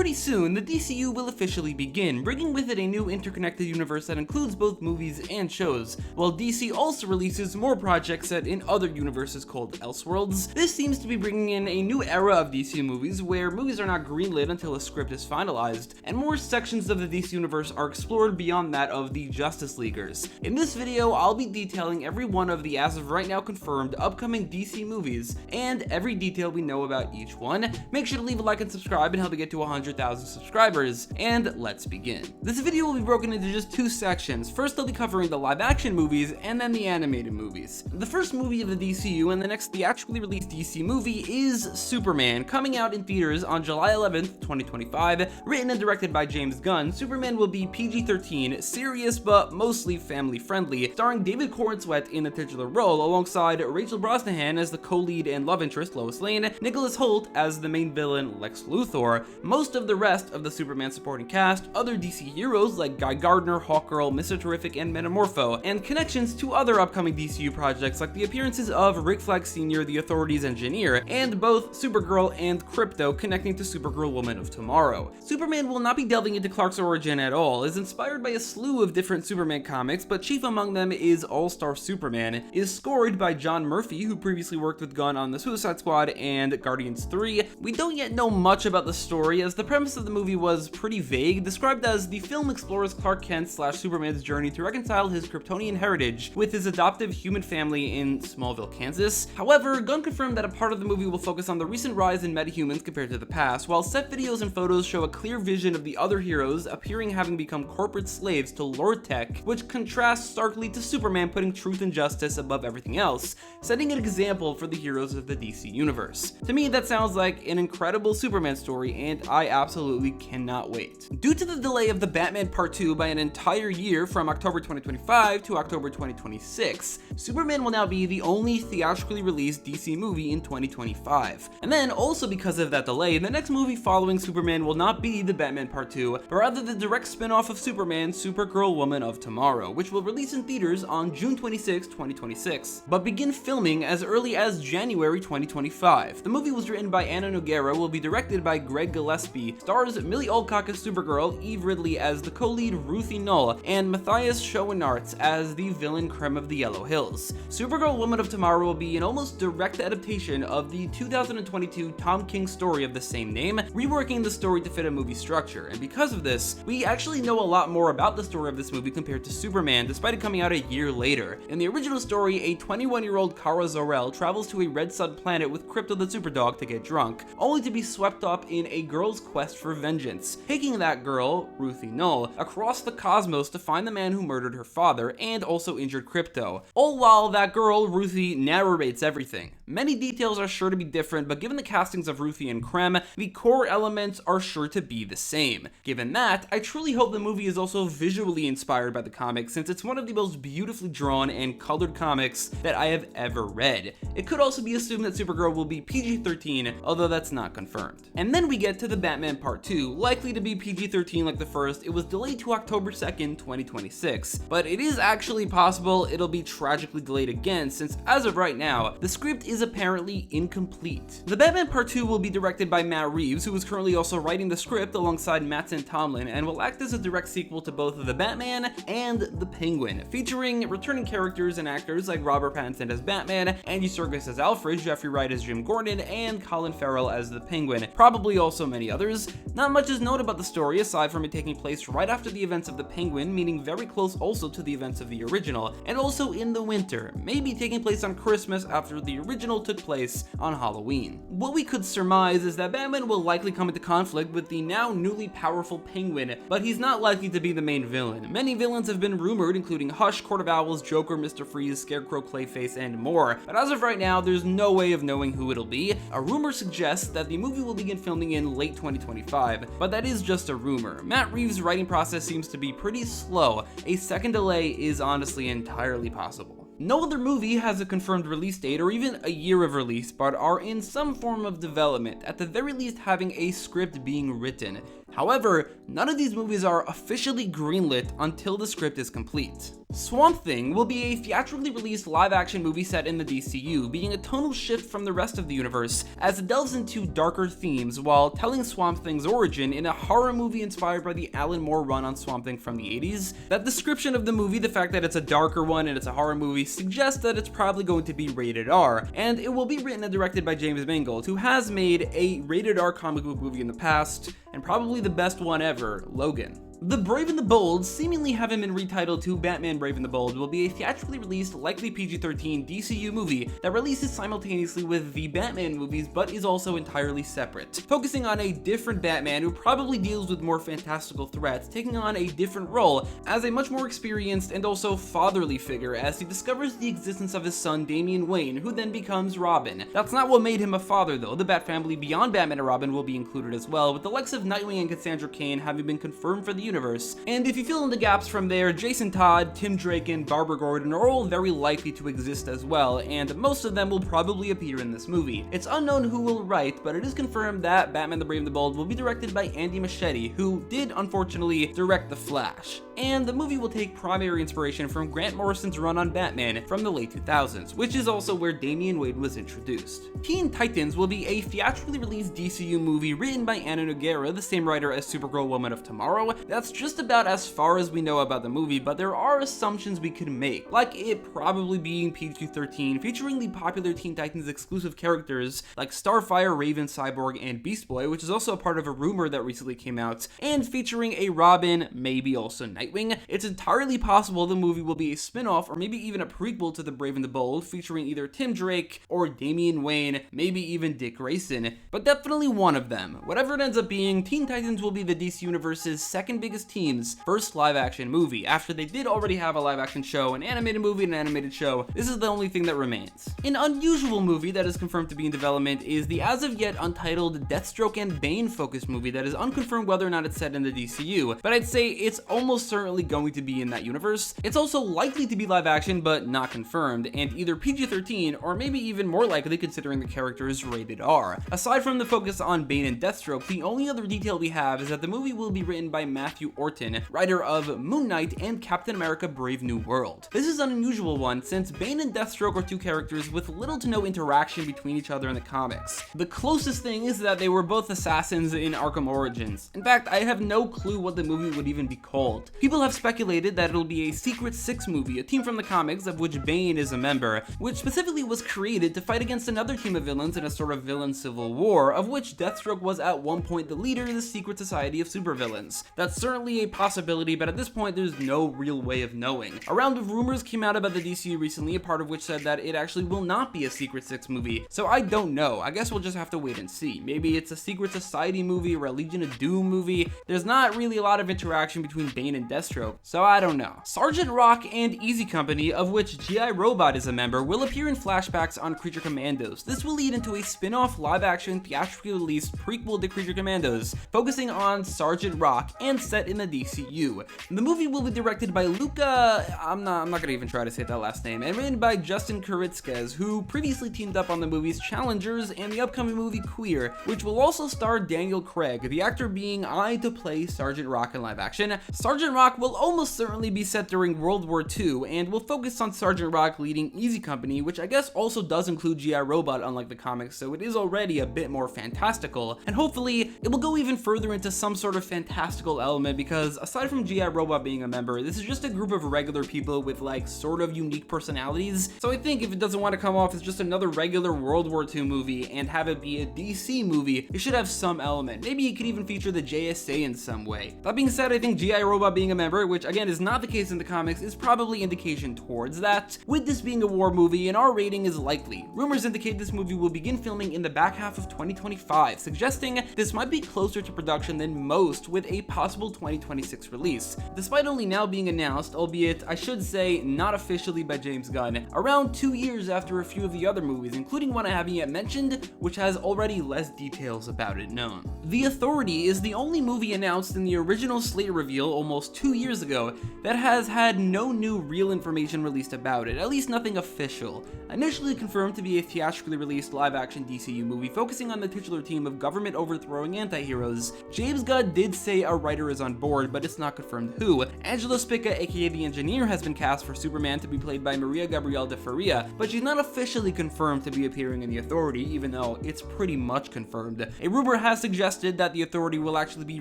Pretty soon, the DCU will officially begin, bringing with it a new interconnected universe that includes both movies and shows, while DC also releases more projects set in other universes called Elseworlds. This seems to be bringing in a new era of DC movies, where movies are not greenlit until a script is finalized, and more sections of the DC universe are explored beyond that of the Justice Leaguers. In this video, I'll be detailing every one of the as of right now confirmed upcoming DC movies, and every detail we know about each one. Make sure to leave a like and subscribe and help me get to 100,000 subscribers, and let's begin. This video will be broken into just two sections. First, I'll be covering the live action movies, and then the animated movies. The first movie of the DCU and the next theatrically released DC movie is Superman, coming out in theaters on July 11th, 2025. Written and directed by James Gunn, Superman will be PG-13, serious but mostly family-friendly, starring David Corenswet in the titular role, alongside Rachel Brosnahan as the co-lead and love interest Lois Lane, Nicholas Hoult as the main villain Lex Luthor, most of the rest of the Superman supporting cast, other DC heroes like Guy Gardner, Hawkgirl, Mr. Terrific, and Metamorpho, and connections to other upcoming DCU projects like the appearances of Rick Flag Sr., the Authority's engineer, and both Supergirl and Crypto connecting to Supergirl Woman of Tomorrow. Superman will not be delving into Clark's origin at all. Is inspired by a slew of different Superman comics, but chief among them is All-Star Superman, is scored by John Murphy, who previously worked with Gunn on the Suicide Squad and Guardians 3. We don't yet know much about the story, as the premise of the movie was pretty vague, described as the film explores Clark Kent / Superman's journey to reconcile his Kryptonian heritage with his adoptive human family in Smallville, Kansas. However, Gunn confirmed that a part of the movie will focus on the recent rise in metahumans compared to the past, while set videos and photos show a clear vision of the other heroes appearing having become corporate slaves to Lord Tech, which contrasts starkly to Superman putting truth and justice above everything else, setting an example for the heroes of the DC universe. To me, that sounds like an incredible Superman story, and I absolutely cannot wait. Due to the delay of the Batman Part 2 by an entire year from October 2025 to October 2026, Superman will now be the only theatrically released DC movie in 2025. And then, also because of that delay, the next movie following Superman will not be the Batman Part 2, but rather the direct spin-off of Superman, Supergirl Woman of Tomorrow, which will release in theaters on June 26, 2026, but begin filming as early as January 2025. The movie was written by Anna Noguera, will be directed by Greg Gillespie, stars Millie Alcock as Supergirl, Eve Ridley as the co-lead Ruthie Null, and Matthias Schoenaerts as the villain Creme of the Yellow Hills. Supergirl Woman of Tomorrow will be an almost direct adaptation of the 2022 Tom King story of the same name, reworking the story to fit a movie structure, and because of this, we actually know a lot more about the story of this movie compared to Superman, despite it coming out a year later. In the original story, a 21-year-old Kara Zor-El travels to a red sun planet with Crypto the Superdog to get drunk, only to be swept up in a girl's quest for vengeance, taking that girl, Ruthie Null, across the cosmos to find the man who murdered her father and also injured Crypto, all while that girl, Ruthie, narrates everything. Many details are sure to be different, but given the castings of Ruthie and Creme, the core elements are sure to be the same. Given that, I truly hope the movie is also visually inspired by the comics, since it's one of the most beautifully drawn and colored comics that I have ever read. It could also be assumed that Supergirl will be PG-13, although that's not confirmed. And then we get to the Batman Part 2, likely to be PG-13 like the first. It was delayed to October 2nd, 2026, but it is actually possible it'll be tragically delayed again, since as of right now, the script is apparently incomplete. The Batman Part 2 will be directed by Matt Reeves, who is currently also writing the script alongside Mattson Tomlin, and will act as a direct sequel to both The Batman and The Penguin, featuring returning characters and actors like Robert Pattinson as Batman, Andy Serkis as Alfred, Jeffrey Wright as Jim Gordon, and Colin Farrell as the Penguin, probably also many others. Not much is known about the story aside from it taking place right after the events of The Penguin, meaning very close also to the events of the original, and also in the winter, maybe taking place on Christmas after the original took place on Halloween. What we could surmise is that Batman will likely come into conflict with the now newly powerful Penguin, but he's not likely to be the main villain. Many villains have been rumored, including Hush, Court of Owls, Joker, Mr. Freeze, Scarecrow, Clayface, and more, but as of right now, there's no way of knowing who it'll be. A rumor suggests that the movie will begin filming in late 2025, but that is just a rumor. Matt Reeves' writing process seems to be pretty slow. A second delay is honestly entirely possible. No other movie has a confirmed release date or even a year of release, but are in some form of development, at the very least having a script being written. However, none of these movies are officially greenlit until the script is complete. Swamp Thing will be a theatrically released live-action movie set in the DCU, being a tonal shift from the rest of the universe as it delves into darker themes while telling Swamp Thing's origin in a horror movie inspired by the Alan Moore run on Swamp Thing from the 80s. That description of the movie, the fact that it's a darker one and it's a horror movie, suggests that it's probably going to be rated R, and it will be written and directed by James Mangold, who has made a rated R comic book movie in the past, and probably the best one ever, Logan. The Brave and the Bold, seemingly having been retitled to Batman Brave and the Bold, will be a theatrically released, likely PG-13 DCU movie that releases simultaneously with the Batman movies but is also entirely separate, focusing on a different Batman who probably deals with more fantastical threats, taking on a different role as a much more experienced and also fatherly figure as he discovers the existence of his son Damian Wayne, who then becomes Robin. That's not what made him a father though. The Bat family beyond Batman and Robin will be included as well, with the likes of Nightwing and Cassandra Cain having been confirmed for the universe. And if you fill in the gaps from there, Jason Todd, Tim Drake, and Barbara Gordon are all very likely to exist as well, and most of them will probably appear in this movie. It's unknown who will write, but it is confirmed that Batman the Brave and the Bold will be directed by Andy Muschietti, who did unfortunately direct The Flash. And the movie will take primary inspiration from Grant Morrison's run on Batman from the late 2000s, which is also where Damian Wayne was introduced. Teen Titans will be a theatrically released DCU movie written by Anna Nogueira, the same writer as Supergirl Woman of Tomorrow. That's just about as far as we know about the movie, but there are assumptions we could make, like it probably being PG-13, featuring the popular Teen Titans exclusive characters like Starfire, Raven, Cyborg, and Beast Boy, which is also a part of a rumor that recently came out, and featuring a Robin, maybe also Nightwing. It's entirely possible the movie will be a spin-off or maybe even a prequel to The Brave and the Bold, featuring either Tim Drake or Damian Wayne, maybe even Dick Grayson, but definitely one of them. Whatever it ends up being, Teen Titans will be the DC Universe's second biggest team's first live-action movie. After they did already have a live-action show, an animated movie, and an animated show, this is the only thing that remains. An unusual movie that is confirmed to be in development is the as of yet untitled Deathstroke and Bane focused movie that is unconfirmed whether or not it's set in the DCU, but I'd say it's almost certainly going to be in that universe. It's also likely to be live-action, but not confirmed, and either PG-13 or maybe even more likely considering the character is rated R. Aside from the focus on Bane and Deathstroke, the only other detail we have is that the movie will be written by Matthew Orton, writer of Moon Knight and Captain America Brave New World. This is an unusual one since Bane and Deathstroke are two characters with little to no interaction between each other in the comics. The closest thing is that they were both assassins in Arkham Origins. In fact, I have no clue what the movie would even be called. People have speculated that it'll be a Secret Six movie, a team from the comics of which Bane is a member, which specifically was created to fight against another team of villains in a sort of villain civil war, of which Deathstroke was at one point the leader of the secret society of supervillains. That's certainly a possibility, but at this point there's no real way of knowing. A round of rumors came out about the DCU recently, a part of which said that it actually will not be a Secret Six movie, so I don't know. I guess we'll just have to wait and see. Maybe it's a Secret Society movie or a Legion of Doom movie. There's not really a lot of interaction between Bane and Deathstroke, so I don't know. Sergeant Rock and Easy Company, of which G.I. Robot is a member, will appear in flashbacks on Creature Commandos. This will lead into a spin-off live-action theatrically released prequel to Creature Commandos, focusing on Sergeant Rock and set in the DCU. The movie will be directed by Luca, I'm not gonna even try to say that last name, and written by Justin Kuritzkes, who previously teamed up on the movies Challengers and the upcoming movie Queer, which will also star Daniel Craig, the actor being eyed to play Sergeant Rock in live action. Sergeant Rock will almost certainly be set during World War II, and will focus on Sergeant Rock leading Easy Company, which I guess also does include G.I. Robot unlike the comics, so it is already a bit more fantastical, and hopefully it will go even further into some sort of fantastical element, because aside from G.I. Robot being a member, this is just a group of regular people with like sort of unique personalities, so I think if it doesn't want to come off as just another regular World War II movie and have it be a DC movie, it should have some element. Maybe it could even feature the JSA in some way. That being said, I think G.I. Robot being a member, which again is not the case in the comics, is probably indication towards that. With this being a war movie, an R rating is likely. Rumors indicate this movie will begin filming in the back half of 2025, suggesting this might be closer to production than most, with a possible 2026 release. Despite only now being announced, albeit I should say not officially by James Gunn, around 2 years after a few of the other movies, including one I haven't yet mentioned, which has already less details about it known. The Authority is the only movie announced in the original slate reveal almost 2 years ago that has had no new real information released about it, at least nothing official. Initially confirmed to be a theatrically released live-action DCU movie focusing on the titular team of government-overthrowing anti-heroes, James Gunn did say a writer is on board, but it's not confirmed who. Angela Spica, aka the Engineer, has been cast for Superman to be played by Maria Gabrielle de Faria, but she's not officially confirmed to be appearing in The Authority, even though it's pretty much confirmed. A rumor has suggested that The Authority will actually be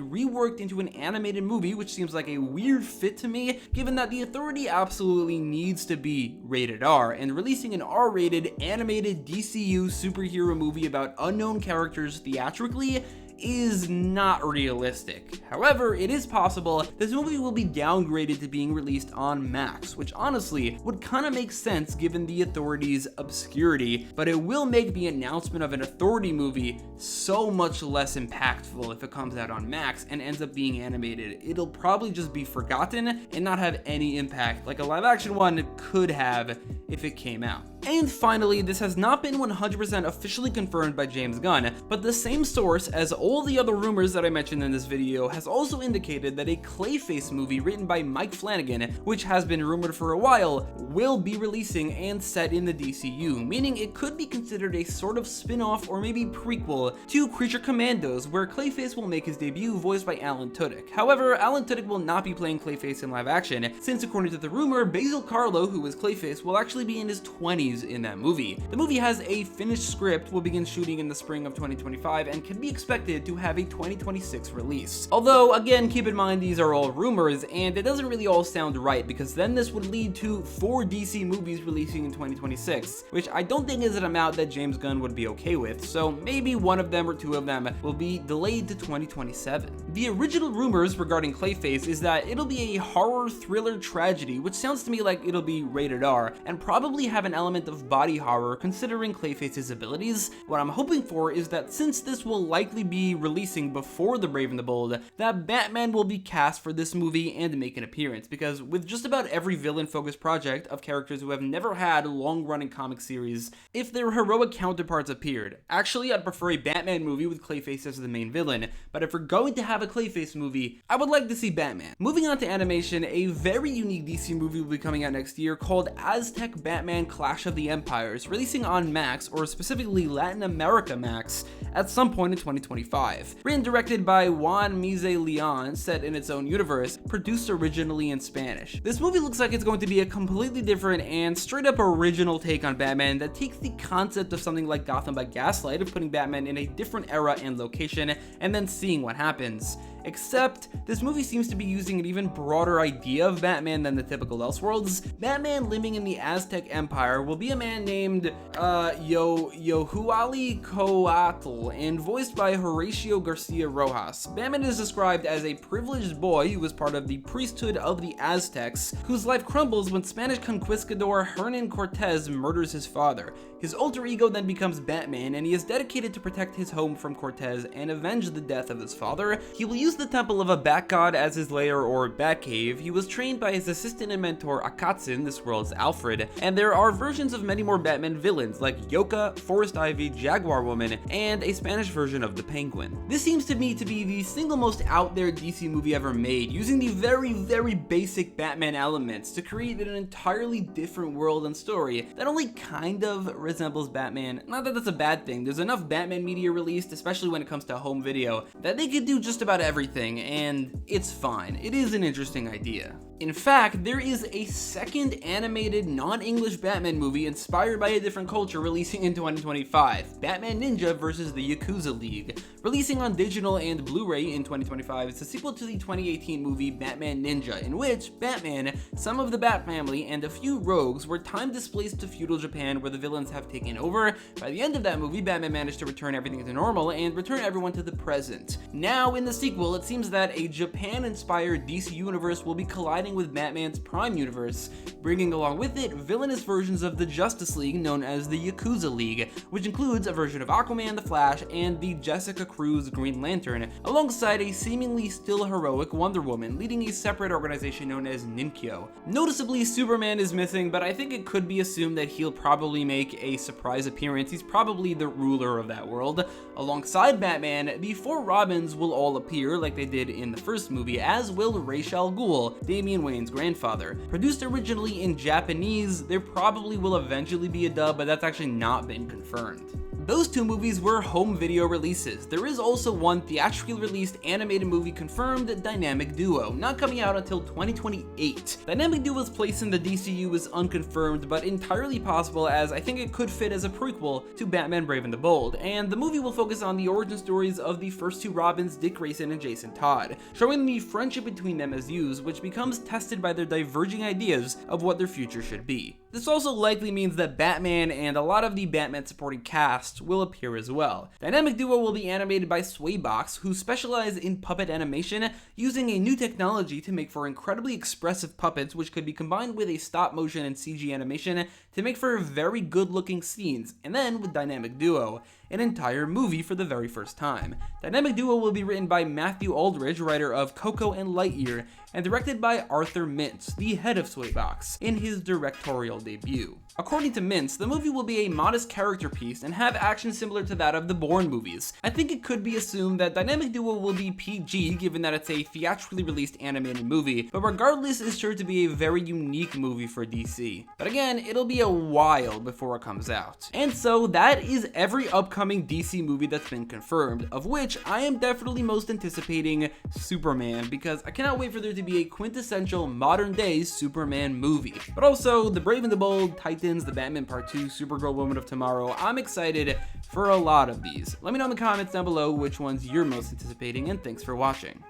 reworked into an animated movie, which seems like a weird fit to me, given that The Authority absolutely needs to be rated R, and releasing an R-rated animated DCU superhero movie about unknown characters theatrically is not realistic. However, it is possible this movie will be downgraded to being released on Max, which honestly would kind of make sense given The Authority's obscurity, but it will make the announcement of an Authority movie so much less impactful if it comes out on Max and ends up being animated. It'll probably just be forgotten and not have any impact like a live action one could have if it came out. And finally, this has not been 100% officially confirmed by James Gunn, but the same source as all the other rumors that I mentioned in this video has also indicated that a Clayface movie written by Mike Flanagan, which has been rumored for a while, will be releasing and set in the DCU, meaning it could be considered a sort of spin-off or maybe prequel to Creature Commandos, where Clayface will make his debut voiced by Alan Tudyk. However, Alan Tudyk will not be playing Clayface in live action, since according to the rumor, Basil Karlo, who is Clayface, will actually be in his 20s in that movie. The movie has a finished script, will begin shooting in the spring of 2025, and can be expected to have a 2026 release. Although, again, keep in mind these are all rumors, and it doesn't really all sound right, because then this would lead to 4 DC movies releasing in 2026, which I don't think is an amount that James Gunn would be okay with, so maybe one of them or 2 of them will be delayed to 2027. The original rumors regarding Clayface is that it'll be a horror thriller tragedy, which sounds to me like it'll be rated R, and probably have an element of body horror considering Clayface's abilities. What I'm hoping for is that since this will likely be releasing before The Brave and the Bold, that Batman will be cast for this movie and make an appearance, because with just about every villain-focused project of characters who have never had long-running comic series, if their heroic counterparts appeared, actually I'd prefer a Batman movie with Clayface as the main villain, but if we're going to have a Clayface movie, I would like to see Batman. Moving on to animation, a very unique DC movie will be coming out next year called Aztek Batman Clash of the Empires, releasing on Max, or specifically Latin America Max, at some point in 2025. Written and directed by Juan Mise Leon, set in its own universe, produced originally in Spanish. This movie looks like it's going to be a completely different and straight up original take on Batman that takes the concept of something like Gotham by Gaslight, of putting Batman in a different era and location, and then seeing what happens. Except, this movie seems to be using an even broader idea of Batman than the typical Elseworlds. Batman living in the Aztec Empire will be a man named, Yohuali Coatl, and voiced by Horatio Garcia Rojas. Batman is described as a privileged boy who was part of the priesthood of the Aztecs, whose life crumbles when Spanish conquistador Hernan Cortez murders his father. His alter ego then becomes Batman, and he is dedicated to protect his home from Cortez and avenge the death of his father. He will use the temple of a bat god as his lair or bat cave. He was trained by his assistant and mentor Akatzin, this world's Alfred, and there are versions of many more Batman villains like Yoka, Forest Ivy, Jaguar Woman, and a Spanish version of the Penguin. This seems to me to be the single most out there DC movie ever made, using the very basic Batman elements to create an entirely different world and story that only kind of resembles Batman. Not that that's a bad thing, there's enough Batman media released, especially when it comes to home video, that they could do just about everything, and it's fine. It is an interesting idea. In fact, there is a second animated non-English Batman movie inspired by a different culture releasing in 2025, Batman Ninja vs. the Yakuza League. Releasing on digital and Blu-ray in 2025, it's a sequel to the 2018 movie Batman Ninja, in which Batman, some of the Bat family, and a few rogues were time displaced to feudal Japan where the villains have taken over. By the end of that movie, Batman managed to return everything to normal and return everyone to the present. Now, in the sequel, it seems that a Japan-inspired DC universe will be colliding colliding with Batman's Prime universe, bringing along with it villainous versions of the Justice League known as the Yakuza League, which includes a version of Aquaman, the Flash, and the Jessica Cruz Green Lantern, alongside a seemingly still heroic Wonder Woman, leading a separate organization known as Ninkyo. Noticeably, Superman is missing, but I think it could be assumed that he'll probably make a surprise appearance. He's probably the ruler of that world. Alongside Batman, the 4 Robins will all appear like they did in the first movie, as will Ra's al Ghul, Damian Wayne's grandfather. Produced originally in Japanese, there probably will eventually be a dub, but that's actually not been confirmed. Those 2 movies were home video releases. There is also one theatrically released animated movie confirmed, Dynamic Duo, not coming out until 2028. Dynamic Duo's place in the DCU is unconfirmed, but entirely possible, as I think it could fit as a prequel to Batman Brave and the Bold, and the movie will focus on the origin stories of the first 2 Robins, Dick Grayson and Jason Todd, showing the friendship between them as youths, which becomes tested by their diverging ideas of what their future should be. This also likely means that Batman and a lot of the Batman supporting cast will appear as well. Dynamic Duo will be animated by Swaybox, who specialize in puppet animation, using a new technology to make for incredibly expressive puppets, which could be combined with a stop motion and CG animation to make for very good looking scenes, and then with Dynamic Duo, an entire movie for the very first time. Dynamic Duo will be written by Matthew Aldridge, writer of Coco and Lightyear, and directed by Arthur Mintz, the head of Swaybox, in his directorial debut. According to Mintz, the movie will be a modest character piece and have action similar to that of the Bourne movies. I think it could be assumed that Dynamic Duo will be PG, given that it's a theatrically released animated movie, but regardless, it's sure to be a very unique movie for DC. But again, it'll be a while before it comes out. And so that is every upcoming DC movie that's been confirmed, of which I am definitely most anticipating Superman, because I cannot wait for there to be a quintessential modern day Superman movie. But also the Brave and the Bold, Titans, the Batman Part 2, Supergirl, Woman of Tomorrow. I'm excited for a lot of these. Let me know in the comments down below which ones you're most anticipating, and thanks for watching.